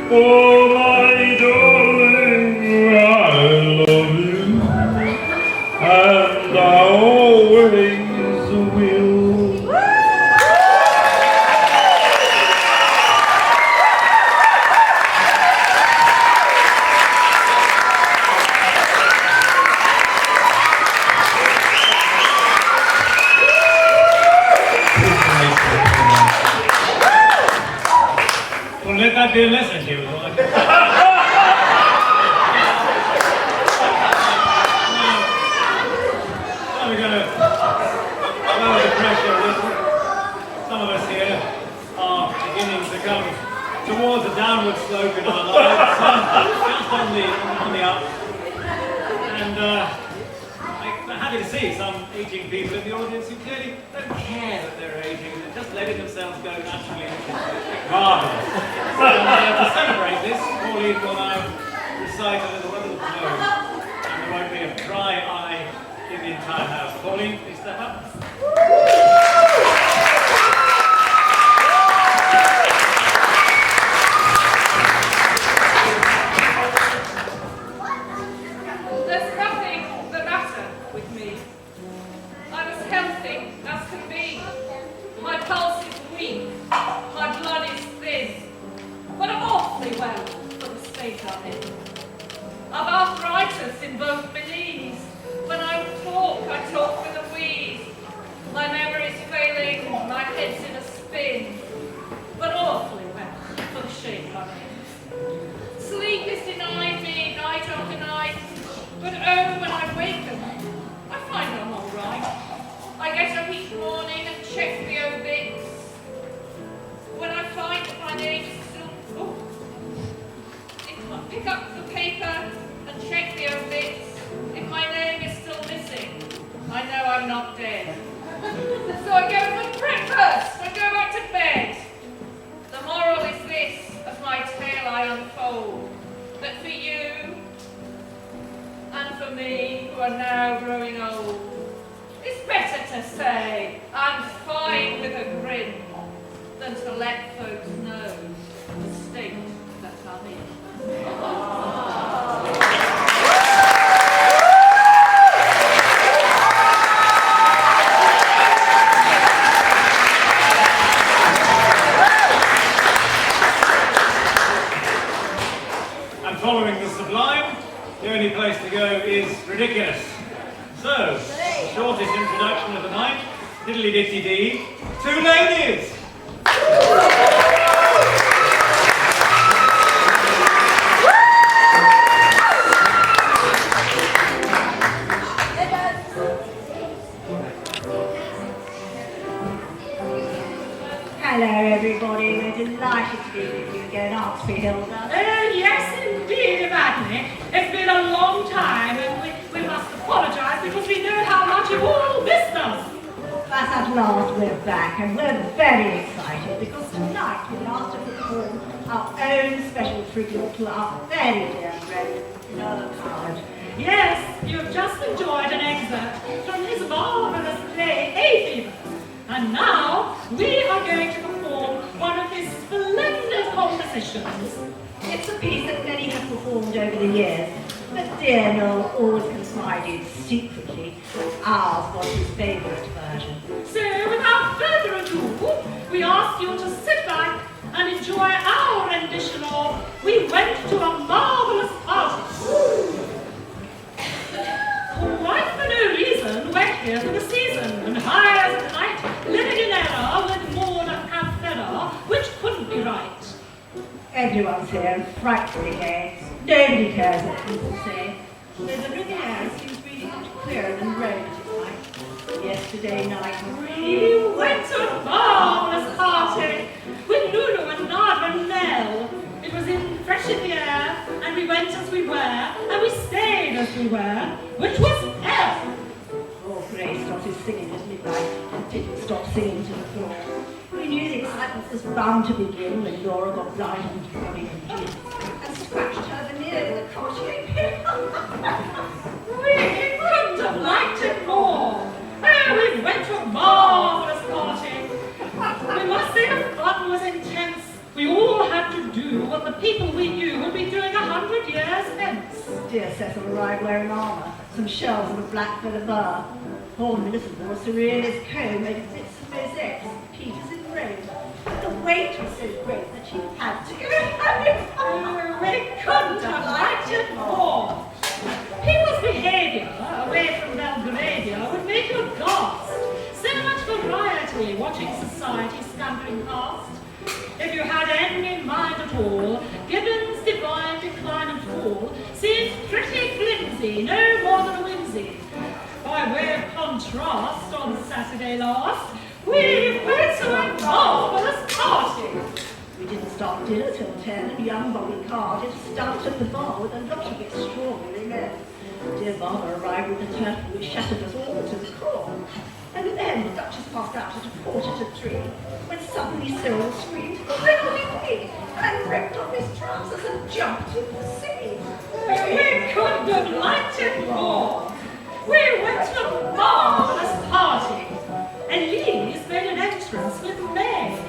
Oh, my darling, I love you, and I always will. Well, let that be a lesson to you, all right? Now we're going to lower the pressure a little. Some of us here are beginning to come towards a downward slope in our lives, just on the up. And I'm happy to see some aging people in the audience who clearly don't care that they're aging. They're just letting themselves go naturally, which is marvellous. And to celebrate this, Pauline will now recite a little poem, and there won't be a dry eye in the entire house. Pauline, please step up. There's nothing the matter with me. I'm as healthy as can be. My pulse is weak, my blood is thin, but I'm awfully well for the state I'm in. I've arthritis in both my knees. When I talk with a wheeze. My memory's failing, my head's in a spin, but awfully well for the shape I'm in. Sleep is denied me night after night, but oh, when I waken, I find I'm all right. I get up each morning and check the obits. When I find that my name is still... If I pick up the paper and check the obits, if my name is still missing, I know I'm not dead. So I go for breakfast and go back to bed. The moral is this, as my tale I unfold, that for you and for me, who are now growing old, it's better to say I'm fine with a grin than to let folks know the state that I'm in. And following the sublime, the only place to go is ridiculous. So, shortest introduction of the night, diddly-dixy-dee, two ladies! Hello everybody, we're delighted to be with you again, aren't we, Hilda? Oh, yes, indeed, Evadne. It's been a long time, and we must apologise because we know how much you've all missed us. But at last we're back, and we're very excited because tonight we're asked to perform our own special tribute to our very dear friend, Noel Coward. Yes, you've just enjoyed an excerpt from his marvellous play, Hay Fever. And now we are going to perform one of his splendid compositions. It's a piece that many have performed over the years, but dear Noel always confided secretly that ours was his favourite version. So, without further ado, we ask you to sit back and enjoy our rendition of We Went to a Marvellous Party. Quite for no reason, we're here for the season, and high as a kite, living in error with more than half feather, which couldn't be right. Everyone's here and frightfully gay. Nobody cares what people say. Though the Riviera seems really much clearer than Rome tonight. Yesterday night we went to a marvellous party with Lulu and Nard and Nell. It was fresh in the air, and we went as we were, and we stayed as we were, which was hell. Oh, Grace started singing at midnight and didn't stop singing to the floor. We knew the excitement was bound to begin when Laura got blind and Johnny and Jim and scratched her veneer with a crochet pin. We couldn't have liked it more. Oh, we went to a marvellous party. We must say the fun was intense. We all had to do what the people we knew would be doing 100 years hence. Dear Cecil arrived wearing armour, some shells and a black feather bar. Poor Millicent wore a surrealist comb made of bits of mosaics, Peters engraved. But the weight was so great that she had to go home. We couldn't have liked it more. People's behaviour away from Belgravia would make you gasp. So much variety watching society scampering past. If you had any mind at all, Gibbon's divine decline and fall seems pretty flimsy, no more than a whimsy. By way of contrast, on Saturday last, we went to a marvellous party. We didn't start dinner till 10, and young Bobby Carr did stunt at the bar with a lot of extraordinary men. Dear Barbara arrived with a turkey which shattered us all to the core. And then the Duchess passed out at 2:45, when suddenly Cyril screamed, "Quickly!" and ripped off his trousers and jumped in the sea. We couldn't have liked it more. We went to a marvellous party. Elise made an entrance with May.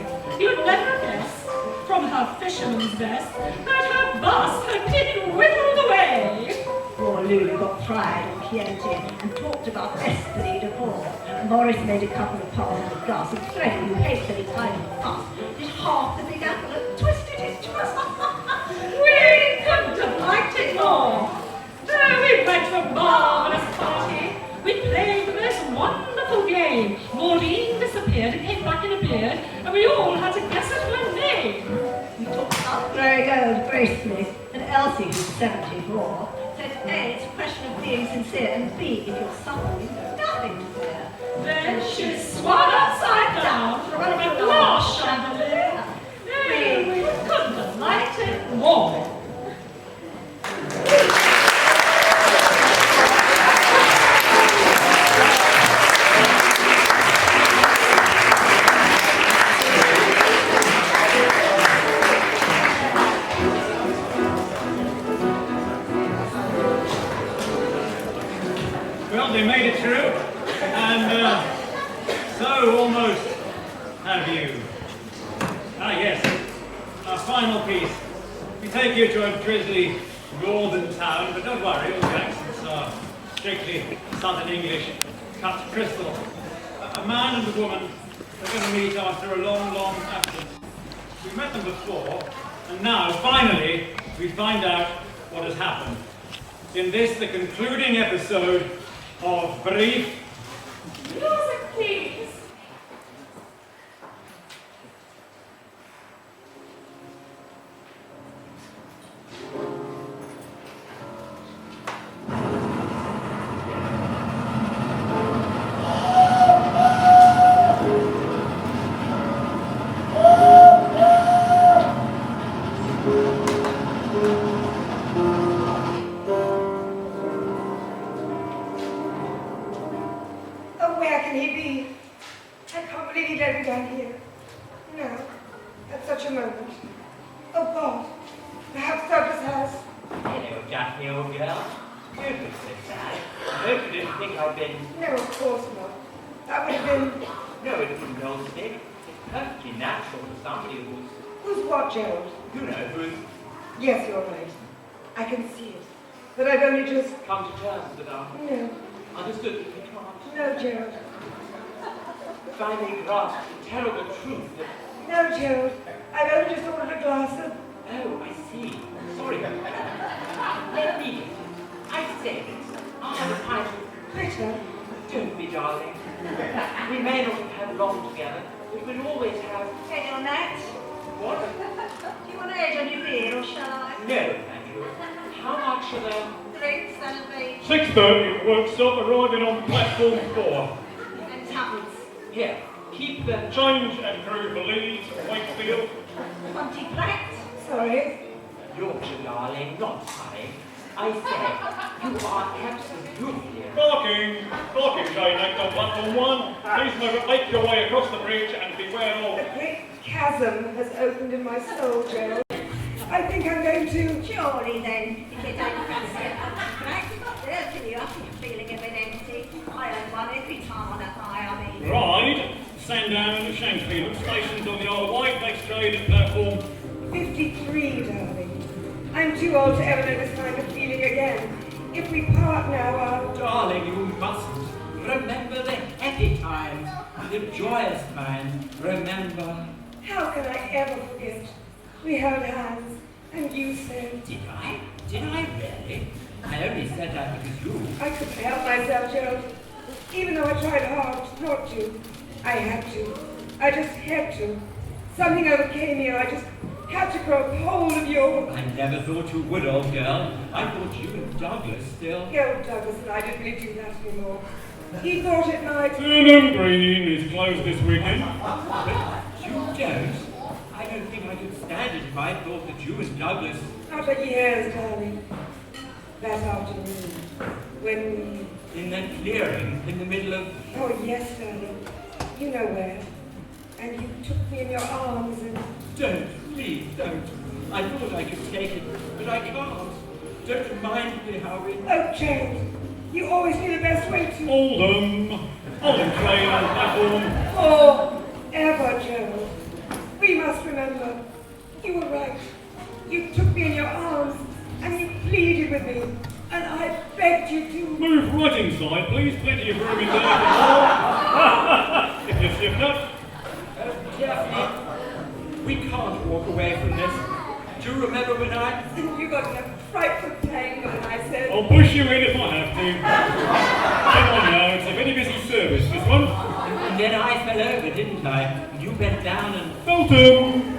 You'd never guess, from her fisherman's vest, that her bust had been whittled away. Poor Lulu got fried and Chianti and talked about Esprit de Corps. Morris made a couple of passes of glass, and Freddie, who hates any kind of fuss, did half the big apple and twisted his twist. We couldn't have liked it more. We went to a marvellous party. We played the most wonderful game. Maureen disappeared and came back in a beard, and we all had to guess at her name. We talked about growing old gracefully, and Elsie, who's 74, said A, it's a question of being sincere, and B, if you're suffering, nothing to fear. Then she swung upside down from a glass chandelier. We couldn't have liked it more. Well, they made it through, and so almost have you. Ah, yes, our final piece. We take you to a drizzly northern town, but don't worry, all the accents are strictly Southern English, cut crystal. A man and a woman are going to meet after a long, long absence. We've met them before, and now, finally, we find out what has happened. In this, the concluding episode of Brief. Music, please. Where can he be? I can't believe he'd let me down here. No, at such a moment. Oh God, perhaps Douglas has. Hello, Daphne, old girl. Don't look so sad. I hope you didn't think I'd been... No, of course not. That would have been... No, it wouldn't hold stick. It's perfectly natural for somebody who's... Who's what, Gerald? You know, who's... Yes, you're right. I can see it. But I've only just... come to terms with our... No. Understood that we can't. No, Gerald. Finally grasped the terrible truth that... No, Gerald. I've only just ordered a glass of... Oh, I see. Sorry. Let me get it. I say this. I'll have a pint of... Bitter. Don't be, darling. We may not have had long together, but we'll always have... Hey, on that. What? Do you want an edge on your beer, or shall I? No, thank you. How much are there? Drinks, that'll be. 6:30, won't stop arriving on platform 4. And tuppence. Here, keep the... Change and crew for Leeds, Wakefield. 20 flat. Sorry. Yorkshire, darling, not sorry. I said, you are absolutely... Barking train next on platform 1. Please make your way across the bridge and beware of... A great chasm has opened in my soul, Gerald. I think I'm going to... Surely then, if you don't fancy it. Right? They'll fill you up if you're feeling a bit empty. I have one every time on a high, I mean. Ride, Sandown and Shanksfield, stations on the old White Lakes Trade at platform 53, darling. I'm too old to ever know this kind of feeling again. If we part now, Darling, you mustn't. Remember the happy times, the joyous times. Remember. how can I ever forget? We held hands, and you said... Did I? Did I really? I only said that because you... I couldn't help myself, Gerald. Even though I tried hard not to. I had to. I just had to. Something overcame me, and I just had to grab hold of your... I never thought you would, old girl. I thought you and Douglas still... Yeah, Douglas and I didn't really do that anymore. He thought it might... Turnham Green is closed this weekend. But you don't? I don't think I could stand it if I thought that you and Douglas... Not for years, darling. That afternoon, when we... In that clearing, in the middle of... Oh, yes, darling. You know where. And you took me in your arms and... Don't, please, don't. I thought I could take it, but I can't. Don't remind me how we... Oh, Gerald, you always knew the best way to... Oldham. Oldham train on platform. Oh, ever, Gerald. We must remember. You were right. You took me in your arms, and you pleaded with me, and I begged you to... Move right inside, please. Plenty of room in there. If you shift up. Daphne, we can't walk away from this. Do you remember when You got in a frightful tangle, and I said... I'll push you in if I have to. Come on now, it's a very busy service, this one. And then I fell over, didn't I? And you bent down and... Feltham!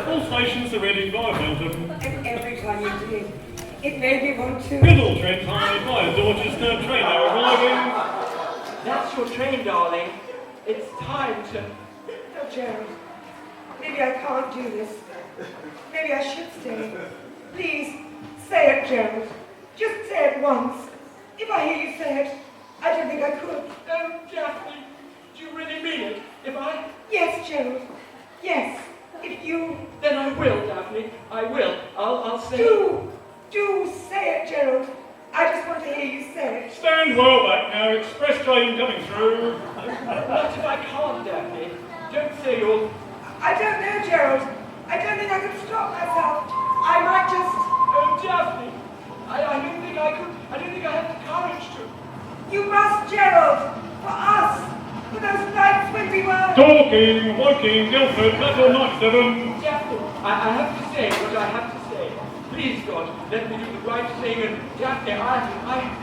All stations are ready by Feltham. And every time you did, it made me want to... Middle Trent High by Dorchester train now arriving. That's your train, darling. It's time to... Oh, Gerald, maybe I can't do this. Maybe I should stay. Please, say it, Gerald. Just say it once. If I hear you say it, I don't think I could. Oh, Daphne, do you really mean it? If I... Yes, Gerald. Yes. If you... Then I will, Daphne. I will. I'll say... Do say it, Gerald. I just want to hear you say it. Stand well back now, express train coming through. What if I can't, Daphne? Don't say you'll... I don't know, Gerald. I don't think I could stop myself. I might just... Oh, Daphne, I don't think I could. I don't think I have the courage to. You must, Gerald. For us. For those nights when we were... Dorking, Woking, Guildford, platform 97. Daphne, I have to say what I have to say. Please, God, let me do the right thing, and Daphne,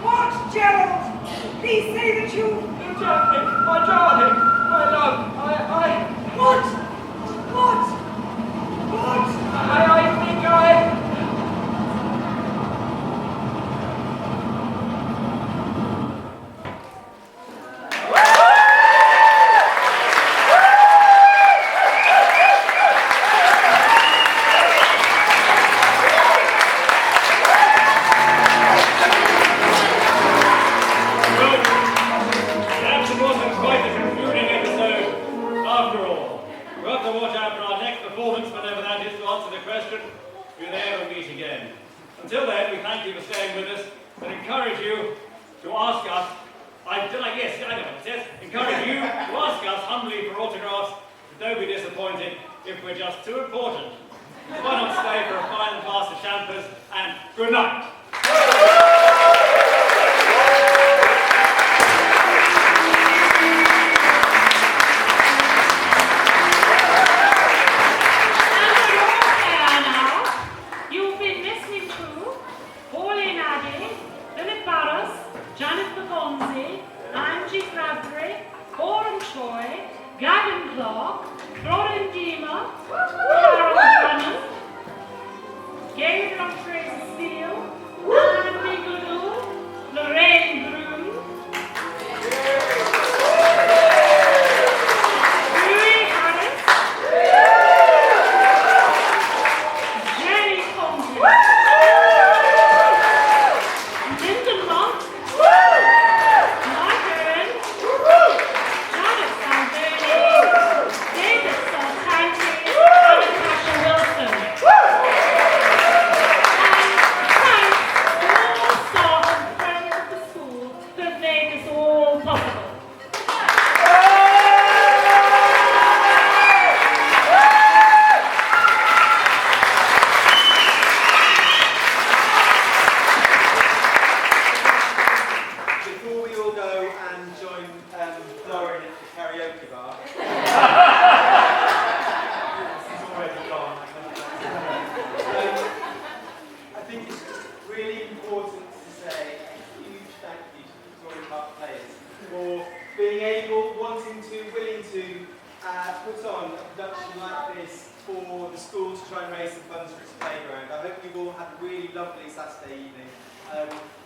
What, Gerald? Please say that you... No, Daphne, my darling, my love, What? What? I think I... Until then, we thank you for staying with us and encourage you to ask us, encourage you to ask us humbly for autographs, but don't be disappointed if we're just too important. Why not stay for a final glass of champers, and good night. Gavin Clark, Florence Dima, Carol Brennan, Gabriel Tracy Steele, to try and raise some funds for its playground. I hope you've all had a really lovely Saturday evening.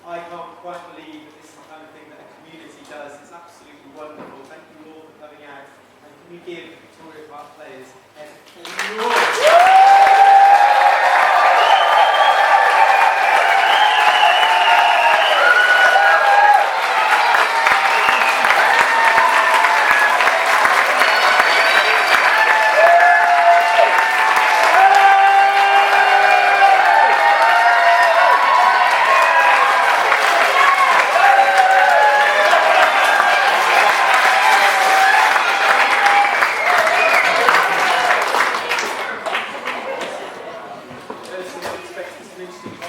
I can't quite believe that this is the kind of thing that a community does. It's absolutely wonderful. Thank you all for coming out. And can we give Victoria Park players a interesting